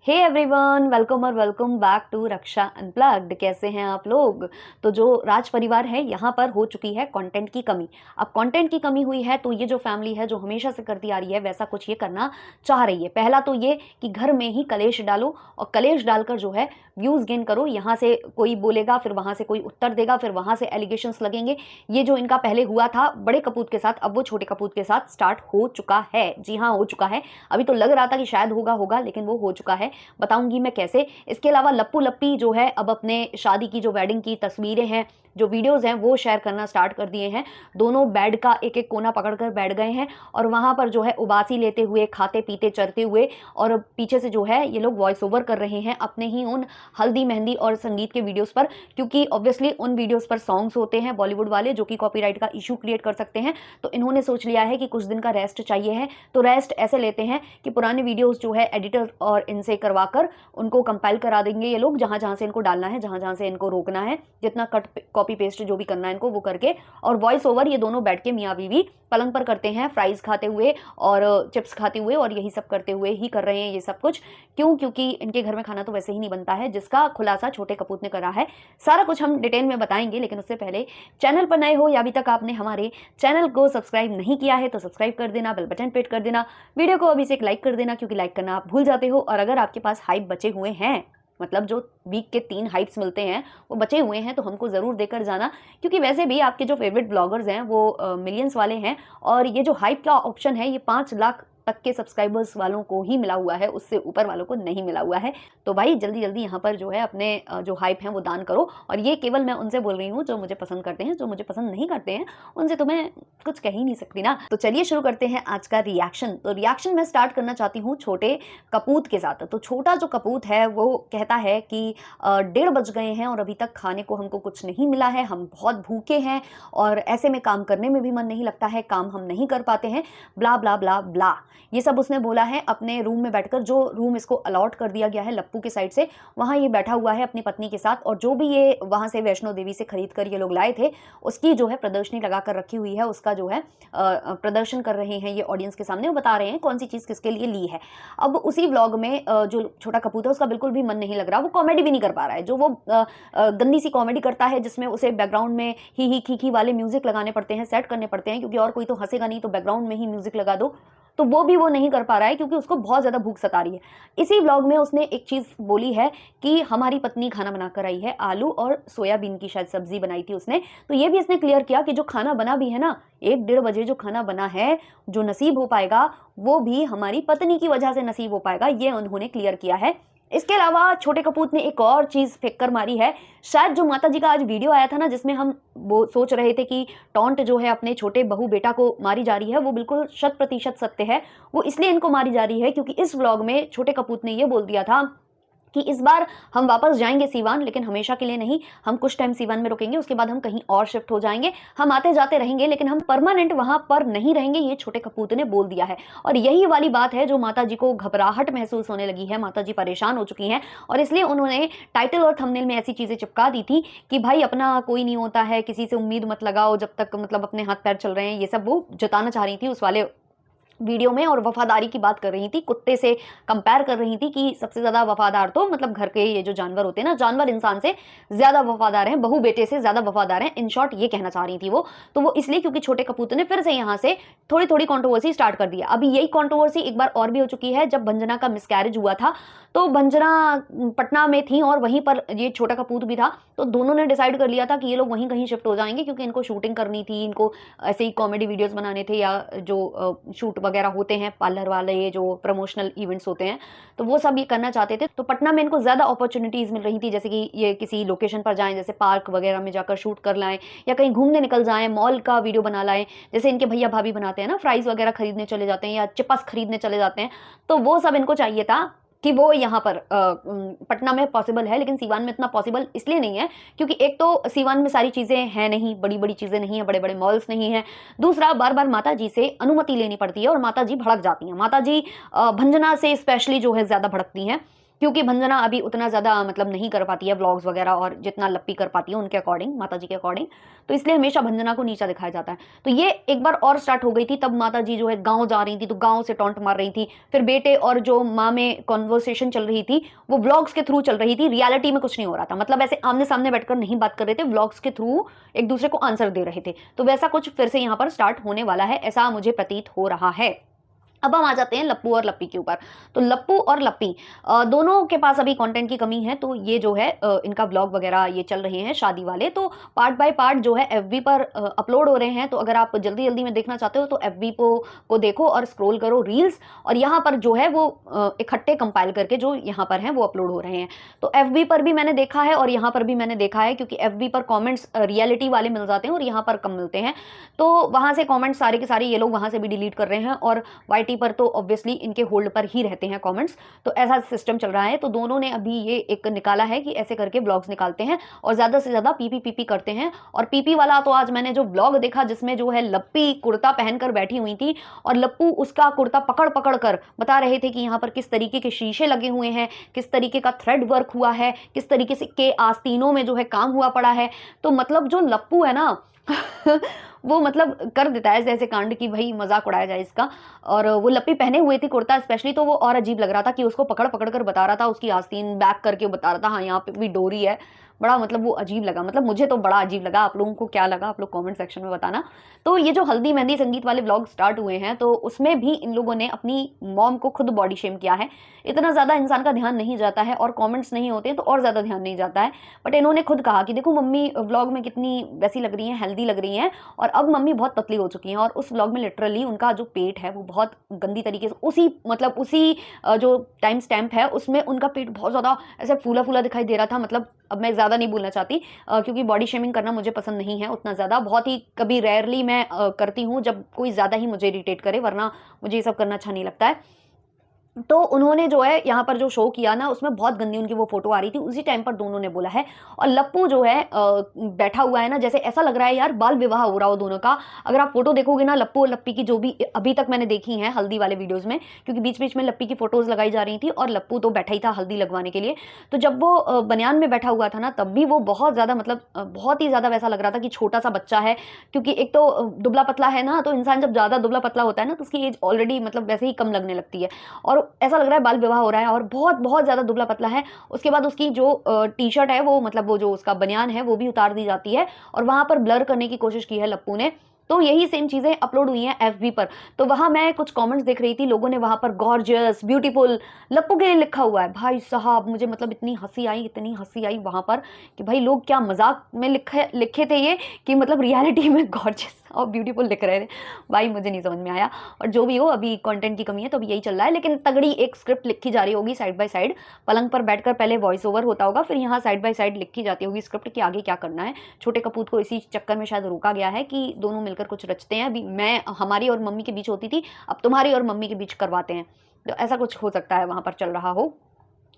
हे everyone, welcome और welcome back to Raksha unplugged. कैसे हैं आप लोग। तो जो राज परिवार है यहाँ पर हो चुकी है कंटेंट की कमी। अब कंटेंट की कमी हुई है तो ये जो फैमिली है जो हमेशा से करती आ रही है वैसा कुछ ये करना चाह रही है। पहला तो ये कि घर में ही कलेश डालो और कलेश डालकर जो है व्यूज गेन करो। यहाँ से कोई बोलेगा, फिर वहाँ से कोई उत्तर देगा, फिर वहाँ से एलिगेशंस लगेंगे। ये जो इनका पहले हुआ था बड़े कपूत के साथ, अब वो छोटे कपूत के साथ स्टार्ट हो चुका है। जी हाँ, हो चुका है। अभी तो लग रहा था कि शायद होगा लेकिन वो हो चुका है। बताऊंगी मैं कैसे। इसके अलावा लप्पू लप्पी जो है अब अपने शादी की जो वेडिंग की तस्वीरें हैं, जो वीडियोस हैं वो शेयर करना स्टार्ट कर दिए हैं। दोनों बेड का एक एक कोना पकड़कर बैठ गए हैं और वहां पर जो है उबासी लेते हुए, खाते पीते चरते हुए, और पीछे से जो है ये लोग वॉइस ओवर कर रहे हैं अपने ही उन हल्दी मेहंदी और संगीत के वीडियोस पर, क्योंकि ऑब्वियसली उन वीडियोस पर सॉन्ग्स होते हैं बॉलीवुड वाले जो कि कॉपीराइट का इशू क्रिएट कर सकते हैं। तो इन्होंने सोच लिया है कि कुछ दिन का रेस्ट चाहिए है, तो रेस्ट ऐसे लेते हैं कि पुराने वीडियोस जो है एडिटर और इनसे करवाकर उनको कंपाइल करा देंगे ये लोग, जहां जहां से इनको डालना है, जहां जहां से इनको रोकना है, जितना कट कॉपी पेस्ट जो भी करना है इनको वो करके, और वॉइस ओवर ये दोनों बैठ के मियाँ बीवी पलंग पर करते हैं, फ्राइज खाते हुए और चिप्स खाते हुए और यही सब करते हुए ही कर रहे हैं ये सब कुछ। क्यों? क्योंकि इनके घर में खाना तो वैसे ही नहीं बनता है, जिसका खुलासा छोटे कपूत ने करा है। सारा कुछ हम डिटेल में बताएंगे, लेकिन उससे पहले चैनल पर नए हो या अभी तक आपने हमारे चैनल को सब्सक्राइब नहीं किया है तो सब्सक्राइब कर देना, बेल बटन पे कर देना, वीडियो को अभी से एक लाइक कर देना क्योंकि लाइक करना आप भूल जाते हो। और अगर आपके पास हाइप बचे हुए हैं, मतलब जो वीक के 3 हाइप्स मिलते हैं वो बचे हुए हैं, तो हमको ज़रूर देकर जाना, क्योंकि वैसे भी आपके जो फेवरेट ब्लॉगर्स हैं वो मिलियंस वाले हैं और ये जो हाइप का ऑप्शन है ये 5 लाख तक के सब्सक्राइबर्स वालों को ही मिला हुआ है, उससे ऊपर वालों को नहीं मिला हुआ है। तो भाई जल्दी जल्दी यहाँ पर जो है अपने जो हाइप हैं वो दान करो। और ये केवल मैं उनसे बोल रही हूँ जो मुझे पसंद करते हैं, जो मुझे पसंद नहीं करते हैं उनसे तो मैं कुछ कह ही नहीं सकती ना। तो चलिए शुरू करते हैं आज का रिएक्शन। तो रिएक्शन मैं स्टार्ट करना चाहती हूँ छोटे कपूत के साथ। तो छोटा जो कपूत है वो कहता है कि 1:30 बज गए हैं और अभी तक खाने को हमको कुछ नहीं मिला है, हम बहुत भूखे हैं और ऐसे में काम करने में भी मन नहीं लगता है, काम हम नहीं कर पाते हैं, ब्ला ब्ला ब्ला ब्ला। ये सब उसने बोला है अपने रूम में बैठकर, जो रूम इसको अलॉट कर दिया गया है लप्पू के साइड से, वहाँ ये बैठा हुआ है अपनी पत्नी के साथ। और जो भी ये वहाँ से वैष्णो देवी से खरीद कर ये लोग लाए थे उसकी जो है प्रदर्शनी लगा कर रखी हुई है, उसका जो है प्रदर्शन कर रहे हैं ये ऑडियंस के सामने, वो बता रहे हैं कौन सी चीज़ किसके लिए ली है। अब उसी व्लॉग में जो छोटा कपूत है उसका बिल्कुल भी मन नहीं लग रहा, वो कॉमेडी भी नहीं कर पा रहा है। जो वो गंदी सी कॉमेडी करता है जिसमें उसे बैकग्राउंड में ही खी वाले म्यूजिक लगाने पड़ते हैं, सेट करने पड़ते हैं, क्योंकि और कोई तो हंसेगा नहीं, तो बैकग्राउंड में ही म्यूजिक लगा दो, तो वो भी वो नहीं कर पा रहा है क्योंकि उसको बहुत ज़्यादा भूख सता रही है। इसी व्लॉग में उसने एक चीज़ बोली है कि हमारी पत्नी खाना बनाकर आई है, आलू और सोयाबीन की शायद सब्जी बनाई थी उसने। तो ये भी इसने क्लियर किया कि जो खाना बना भी है ना, 1-1:30 बजे जो खाना बना है, जो नसीब हो पाएगा वो भी हमारी पत्नी की वजह से नसीब हो पाएगा, ये उन्होंने क्लियर किया है। इसके अलावा छोटे कपूत ने एक और चीज़ फेंक कर मारी है। शायद जो माता जी का आज वीडियो आया था ना, जिसमें हम वो सोच रहे थे कि टॉन्ट जो है अपने छोटे बहू बेटा को मारी जा रही है, वो बिल्कुल 100% सत्य है। वो इसलिए इनको मारी जा रही है क्योंकि इस व्लॉग में छोटे कपूत ने ये बोल दिया था कि इस बार हम वापस जाएंगे सीवान, लेकिन हमेशा के लिए नहीं, हम कुछ टाइम सीवान में रुकेंगे, उसके बाद हम कहीं और शिफ्ट हो जाएंगे, हम आते जाते रहेंगे लेकिन हम परमानेंट वहां पर नहीं रहेंगे, ये छोटे कपूत ने बोल दिया है। और यही वाली बात है जो माता जी को घबराहट महसूस होने लगी है, माता जी परेशान हो चुकी हैं और इसलिए उन्होंने टाइटल और थंबनेल में ऐसी चीजें चिपका दी थी कि भाई अपना कोई नहीं होता है, किसी से उम्मीद मत लगाओ जब तक मतलब अपने हाथ पैर चल रहे हैं, ये सब वो जताना चाह रही थी उस वाले वीडियो में। और वफादारी की बात कर रही थी, कुत्ते से कंपेयर कर रही थी कि सबसे ज़्यादा वफादार तो मतलब घर के ये जो जानवर होते हैं ना, जानवर इंसान से ज़्यादा वफादार हैं, बहू बेटे से ज़्यादा वफादार हैं, इन शॉर्ट ये कहना चाह रही थी वो। तो वो इसलिए क्योंकि छोटे कपूत ने फिर से यहाँ से थोड़ी थोड़ी कंट्रोवर्सी स्टार्ट कर दिया। अभी यही कंट्रोवर्सी एक बार और भी हो चुकी है, जब भंजना का मिसकैरेज हुआ था तो भंजना पटना में थी और वहीं पर ये छोटा कपूत भी था, तो दोनों ने डिसाइड कर लिया था कि ये लोग वहीं कहीं शिफ्ट हो जाएंगे क्योंकि इनको शूटिंग करनी थी, इनको ऐसे ही कॉमेडी वीडियोस बनाने थे या जो शूट वगैरह होते हैं पार्लर वाले, ये जो प्रमोशनल इवेंट्स होते हैं, तो वो सब ये करना चाहते थे। तो पटना में इनको ज़्यादा अपॉर्चुनिटीज़ मिल रही थी, जैसे कि ये किसी लोकेशन पर जाएं, जैसे पार्क वगैरह में जाकर शूट कर लाएं या कहीं घूमने निकल जाएं, मॉल का वीडियो बना लाएं, जैसे इनके भैया भाभी बनाते हैं ना, फ्राइज़ वगैरह खरीदने चले जाते हैं या चिप्स खरीदने चले जाते हैं, तो वो सब इनको चाहिए था कि वो यहाँ पर पटना में पॉसिबल है, लेकिन सीवान में इतना पॉसिबल इसलिए नहीं है क्योंकि एक तो सीवान में सारी चीज़ें हैं नहीं, बड़ी बड़ी चीज़ें नहीं है, बड़े बड़े मॉल्स नहीं हैं, दूसरा बार बार माता जी से अनुमति लेनी पड़ती है और माता जी भड़क जाती हैं, माता जी भंजना से स्पेशली जो है ज़्यादा भड़कती हैं। क्योंकि भंजना अभी उतना ज़्यादा मतलब नहीं कर पाती है व्लॉग्स वगैरह, और जितना लप्पी कर पाती है उनके अकॉर्डिंग, माता जी के अकॉर्डिंग, तो इसलिए हमेशा भंजना को नीचा दिखाया जाता है। तो ये एक बार और स्टार्ट हो गई थी, तब माता जी जो है गाँव जा रही थी, तो गाँव से टॉन्ट मार रही थी। फिर बेटे और जो माँ में कॉन्वर्सेशन चल रही थी, वो व्लॉग्स के थ्रू चल रही थी, रियलिटी में कुछ नहीं हो रहा था, मतलब ऐसे आमने सामने बैठकर नहीं बात कर रहे थे, व्लॉग्स के थ्रू एक दूसरे को आंसर दे रहे थे। तो वैसा कुछ फिर से यहाँ पर स्टार्ट होने वाला है, ऐसा मुझे प्रतीत हो रहा है। अब हम आ जाते हैं लप्पू और लप्पी के ऊपर। तो लप्पू और लप्पी दोनों के पास अभी कंटेंट की कमी है, तो ये जो है इनका व्लॉग वगैरह ये चल रहे हैं शादी वाले, तो पार्ट बाय पार्ट जो है एफबी पर अपलोड हो रहे हैं। तो अगर आप जल्दी जल्दी में देखना चाहते हो तो एफबी को देखो और स्क्रॉल करो रील्स, और यहाँ पर जो है वो इकट्ठे कंपाइल करके जो यहाँ पर हैं वो अपलोड हो रहे हैं। तो एफबी पर भी मैंने देखा है और यहाँ पर भी मैंने देखा है, क्योंकि एफबी पर कॉमेंट्स रियलिटी वाले मिल जाते हैं और यहाँ पर कम मिलते हैं, तो वहाँ से कॉमेंट्स सारे के सारे ये लोग वहाँ से भी डिलीट कर रहे हैं, और वाईटी पर तो ऑब्वियसली इनके होल्ड पर ही रहते हैं कमेंट्स। तो ऐसा सिस्टम चल रहा है। तो दोनों ने अभी ये एक निकाला है कि ऐसे करके ब्लॉग्स निकालते हैं और ज़्यादा से ज़्यादा पीपी पीपी करते हैं। और पीपी वाला तो आज मैंने जो ब्लॉग देखा जिसमें जो है लप्पी कुर्ता पहनकर बैठी हुई थी और लप्पू उसका कुर्ता पकड़ पकड़ कर बता रहे थे कि यहाँ पर किस तरीके के शीशे लगे हुए हैं, किस तरीके का थ्रेड वर्क हुआ है, किस तरीके से के आस्तीनों में जो है काम हुआ पड़ा है। तो मतलब जो लप्पू है ना वो मतलब कर देता है ऐसे ऐसे कांड की भाई मजाक उड़ाया जाए इसका। और वो लप्पी पहने हुए थी कुर्ता स्पेशली, तो वो और अजीब लग रहा था कि उसको पकड़ पकड़ कर बता रहा था, उसकी आस्तीन बैक करके बता रहा था, हाँ यहाँ पे भी डोरी है। बड़ा मतलब वो अजीब लगा, मतलब मुझे तो बड़ा अजीब लगा। आप लोगों को क्या लगा आप लोग कमेंट सेक्शन में बताना। तो ये जो हल्दी मेहंदी संगीत वाले व्लॉग स्टार्ट हुए हैं, तो उसमें भी इन लोगों ने अपनी मॉम को खुद बॉडी शेम किया है। इतना ज़्यादा इंसान का ध्यान नहीं जाता है और कमेंट्स नहीं होते तो और ज़्यादा ध्यान नहीं जाता है। बट इन्होंने खुद कहा कि देखो मम्मी व्लॉग में कितनी वैसी लग रही हैं, हेल्दी लग रही हैं, और अब मम्मी बहुत पतली हो चुकी हैं। और उस व्लॉग में लिटरली उनका जो पेट है वो बहुत गंदी तरीके से उसी जो टाइम स्टैम्प है उसमें उनका पेट बहुत ज़्यादा ऐसे फूला फूला दिखाई दे रहा था। मतलब अब मैं ज़्यादा नहीं बोलना चाहती क्योंकि बॉडी शेमिंग करना मुझे पसंद नहीं है उतना ज़्यादा, बहुत ही कभी रेयरली मैं करती हूँ जब कोई ज़्यादा ही मुझे इरिटेट करे, वरना मुझे ये सब करना अच्छा नहीं लगता है। तो उन्होंने जो है यहाँ पर जो शो किया ना उसमें बहुत गंदी उनकी वो फोटो आ रही थी, उसी टाइम पर दोनों ने बोला है। और लप्पू जो है बैठा हुआ है ना, जैसे ऐसा लग रहा है यार बाल विवाह हो रहा हो दोनों का। अगर आप फोटो देखोगे ना लप्पू और लप्पी की, जो भी अभी तक मैंने देखी है हल्दी वाले वीडियोज में, क्योंकि बीच बीच में लप्पी की फोटोज लगाई जा रही थी और लप्पू तो बैठा ही था हल्दी लगवाने के लिए। तो जब वो बनियान में बैठा हुआ था ना तब भी वो बहुत ज़्यादा मतलब बहुत ही ज़्यादा वैसा लग रहा था कि छोटा सा बच्चा है, क्योंकि एक तो दुबला पतला है ना, तो इंसान जब ज़्यादा दुबला पतला होता है ना तो उसकी एज ऑलरेडी मतलब वैसे ही कम लगने लगती है, और ऐसा लग रहा है बाल विवाह हो रहा है और बहुत बहुत ज़्यादा दुबला पतला है। उसके बाद उसकी जो टी शर्ट है वो मतलब वो जो उसका बनियान है वो भी उतार दी जाती है और वहाँ पर ब्लर करने की कोशिश की है लप्पू ने। तो यही सेम चीज़ें अपलोड हुई हैं एफबी पर। तो वहाँ मैं कुछ कमेंट्स देख रही थी, लोगों ने वहाँ पर गॉर्जियस ब्यूटीफुल लप्पू के लिए लिखा हुआ है। भाई साहब मुझे मतलब इतनी हंसी आई वहाँ पर कि भाई लोग क्या मजाक में लिखे थे ये, कि मतलब रियलिटी में गॉर्जियस और ब्यूटीफुल लिख रहे थे। भाई मुझे नहीं समझ में आया। और जो भी हो अभी कंटेंट की कमी है तो अभी यही चल रहा है, लेकिन तगड़ी एक स्क्रिप्ट लिखी जा रही होगी साइड बाय साइड। पलंग पर बैठकर पहले वॉइस ओवर होता होगा, फिर यहाँ साइड बाय साइड लिखी जाती होगी स्क्रिप्ट कि आगे क्या करना है। छोटे कपूर को इसी चक्कर में शायद रोका गया है कि दोनों मिलकर कुछ रचते हैं। अभी मैं हमारी और मम्मी के बीच होती थी, अब तुम्हारी और मम्मी के बीच करवाते हैं। तो ऐसा कुछ हो सकता है वहाँ पर चल रहा हो।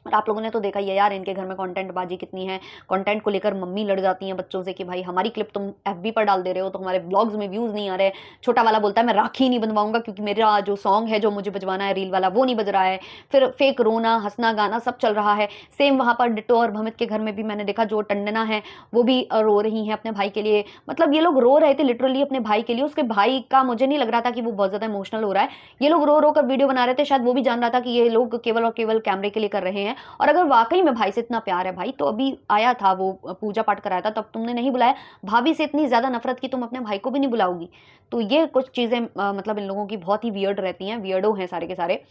और आप लोगों ने तो देखा ही है यार इनके घर में कंटेंट बाजी कितनी है। कंटेंट को लेकर मम्मी लड़ जाती हैं बच्चों से कि भाई हमारी क्लिप तुम एफबी पर डाल दे रहे हो तो हमारे ब्लॉग्स में व्यूज़ नहीं आ रहे। छोटा वाला बोलता है मैं राखी नहीं बनवाऊंगा क्योंकि मेरा जो सॉन्ग है जो मुझे बजवाना है रील वाला वो नहीं बज रहा है। फिर फेक रोना हंसना गाना सब चल रहा है। सेम वहाँ पर डिट्टो और भमित के घर में भी मैंने देखा, जो टंडना है वो भी रो रही हैं अपने भाई के लिए। मतलब ये लोग रो रहे थे लिटरली अपने भाई के लिए। उसके भाई का मुझे नहीं लग रहा था कि वो बहुत ज़्यादा इमोशनल हो रहा है। ये लोग रो रो कर वीडियो बना रहे थे, शायद वो भी जान रहा था कि ये लोग केवल और केवल कैमरे के लिए कर रहे हैं। और अगर वाकई में भाई से इतना प्यार है भाई, तो अभी आया था वो पूजा पाठ कराया था तब तुमने नहीं बुलाया। भाभी से इतनी ज्यादा नफरत की तुम अपने भाई को भी नहीं बुलाओगी। तो ये कुछ चीजें मतलब इन लोगों की बहुत ही वियर्ड रहती हैं, वियर्डो हैं सारे के सारे।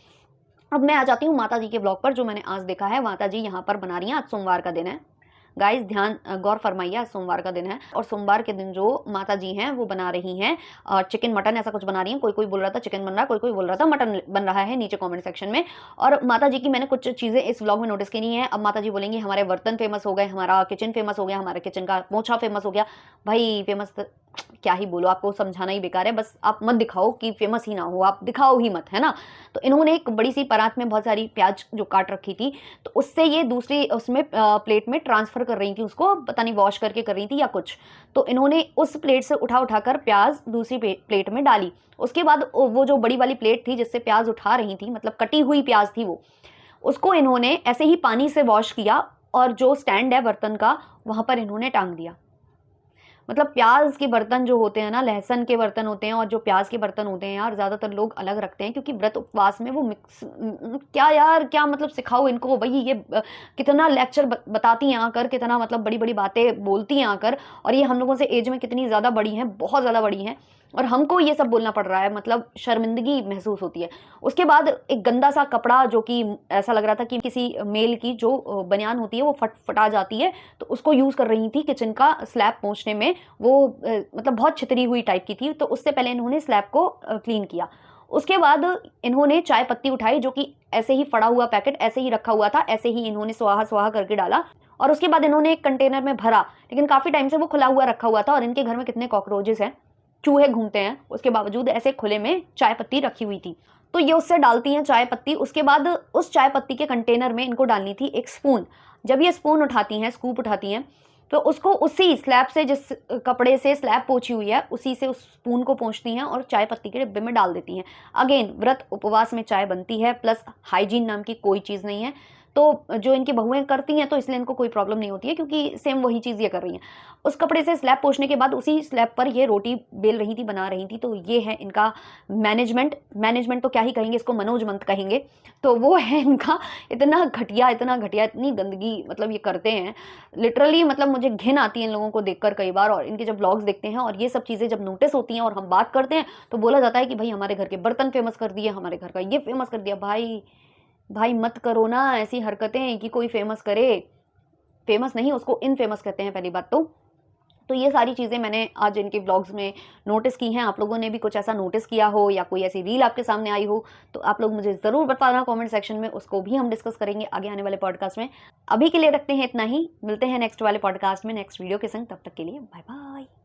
अब मैं आ जाती हूँ माता जी के ब्लॉग पर, जो मैंने आज देखा है। माता जी यहाँ पर बना रही हैं, आज सोमवार का दिन है गाइस, ध्यान गौर फरमाइए, आज सोमवार का दिन है। और सोमवार के दिन जो माता जी हैं वो बना रही हैं चिकन मटन ऐसा कुछ बना रही हैं। कोई कोई बोल रहा था चिकन बन रहा है, कोई कोई बोल रहा था मटन बन रहा है, नीचे कमेंट सेक्शन में। और माता जी की मैंने कुछ चीज़ें इस व्लॉग में नोटिस की नहीं है। अब माता जी बोलेंगी हमारे बर्तन फेमस हो गए, हमारा किचन फेमस हो गया, हमारे किचन का पोछा फेमस हो गया। भाई फेमस क्या ही बोलो, आपको समझाना ही बेकार है। बस आप मत दिखाओ कि फेमस ही ना हो, आप दिखाओ ही मत, है ना। तो इन्होंने एक बड़ी सी परात में बहुत सारी प्याज जो काट रखी थी, तो उससे ये दूसरी उसमें प्लेट में ट्रांसफ़र कर रही थी, उसको पता नहीं वॉश करके कर रही थी या कुछ। तो इन्होंने उस प्लेट से उठाकर प्याज दूसरी प्लेट में डाली। उसके बाद वो जो बड़ी वाली प्लेट थी जिससे प्याज उठा रही थी, मतलब कटी हुई प्याज थी, उसको इन्होंने ऐसे ही पानी से वॉश किया और जो स्टैंड है बर्तन का वहाँ पर इन्होंने टांग दिया। मतलब प्याज के बर्तन जो होते हैं ना, लहसुन के बर्तन होते हैं और जो प्याज के बर्तन होते हैं यार, ज़्यादातर लोग अलग रखते हैं क्योंकि व्रत उपवास में वो मिक्स क्या यार, क्या मतलब सिखाओ इनको, वही ये कितना लेक्चर बताती हैं आकर, कितना मतलब बड़ी बड़ी बातें बोलती हैं आकर, और ये हम लोगों से एज में कितनी ज़्यादा बड़ी हैं, बहुत ज़्यादा बड़ी हैं, और हमको ये सब बोलना पड़ रहा है, मतलब शर्मिंदगी महसूस होती है। उसके बाद एक गंदा सा कपड़ा, जो कि ऐसा लग रहा था कि किसी मेल की जो बनियान होती है वो फटा जाती है, तो उसको यूज़ कर रही थी किचन का स्लैब पोंछने में। वो मतलब बहुत छितरी हुई टाइप की थी, तो उससे पहले इन्होंने स्लैब को क्लीन किया। उसके बाद इन्होंने चाय पत्ती उठाई, जो कि ऐसे ही फड़ा हुआ पैकेट ऐसे ही रखा हुआ था, ऐसे ही इन्होंने स्वाहा स्वाहा करके डाला, और उसके बाद इन्होंने एक कंटेनर में भरा, लेकिन काफ़ी टाइम से वो खुला हुआ रखा हुआ था, और इनके घर में कितने कॉकरोचेस हैं, चूहे घूमते हैं, उसके बावजूद ऐसे खुले में चाय पत्ती रखी हुई थी। तो ये उससे डालती हैं चाय पत्ती। उसके बाद उस चाय पत्ती के कंटेनर में इनको डालनी थी एक स्पून। जब ये स्पून उठाती हैं, स्कूप उठाती हैं, तो उसको उसी स्लैब से, जिस कपड़े से स्लैब पोंछी हुई है, उसी से उस स्पून को पोंछती हैं और चाय पत्ती के डिब्बे में डाल देती हैं। अगेन व्रत उपवास में चाय बनती है, प्लस हाइजीन नाम की कोई चीज़ नहीं है। तो जो इनकी बहुएं करती हैं तो इसलिए इनको कोई प्रॉब्लम नहीं होती है, क्योंकि सेम वही चीज़ ये कर रही हैं। उस कपड़े से स्लैब पोंछने के बाद उसी स्लैब पर ये रोटी बेल रही थी, बना रही थी। तो ये है इनका मैनेजमेंट। मैनेजमेंट तो क्या ही कहेंगे, इसको मनोजमंत कहेंगे। तो वो है इनका, इतना घटिया, इतना घटिया, इतनी गंदगी मतलब ये करते हैं लिटरली। मतलब मुझे घिन आती है इन लोगों को देखकर कई बार, और इनके जब ब्लॉग्स देखते हैं और ये सब चीज़ें जब नोटिस होती हैं और हम बात करते हैं, तो बोला जाता है कि भाई हमारे घर के बर्तन फेमस कर दिए, हमारे घर का ये फेमस कर दिया। भाई भाई मत करो ना ऐसी हरकतें कि कोई फेमस करे। फेमस नहीं, उसको इनफेमस कहते हैं पहली बात तो ये सारी चीज़ें मैंने आज इनके व्लॉग्स में नोटिस की हैं। आप लोगों ने भी कुछ ऐसा नोटिस किया हो या कोई ऐसी रील आपके सामने आई हो, तो आप लोग मुझे ज़रूर बताना कमेंट सेक्शन में, उसको भी हम डिस्कस करेंगे आगे आने वाले पॉडकास्ट में। अभी के लिए रखते हैं इतना ही, मिलते हैं नेक्स्ट वाले पॉडकास्ट में नेक्स्ट वीडियो के संग। तब तक के लिए बाय बाय।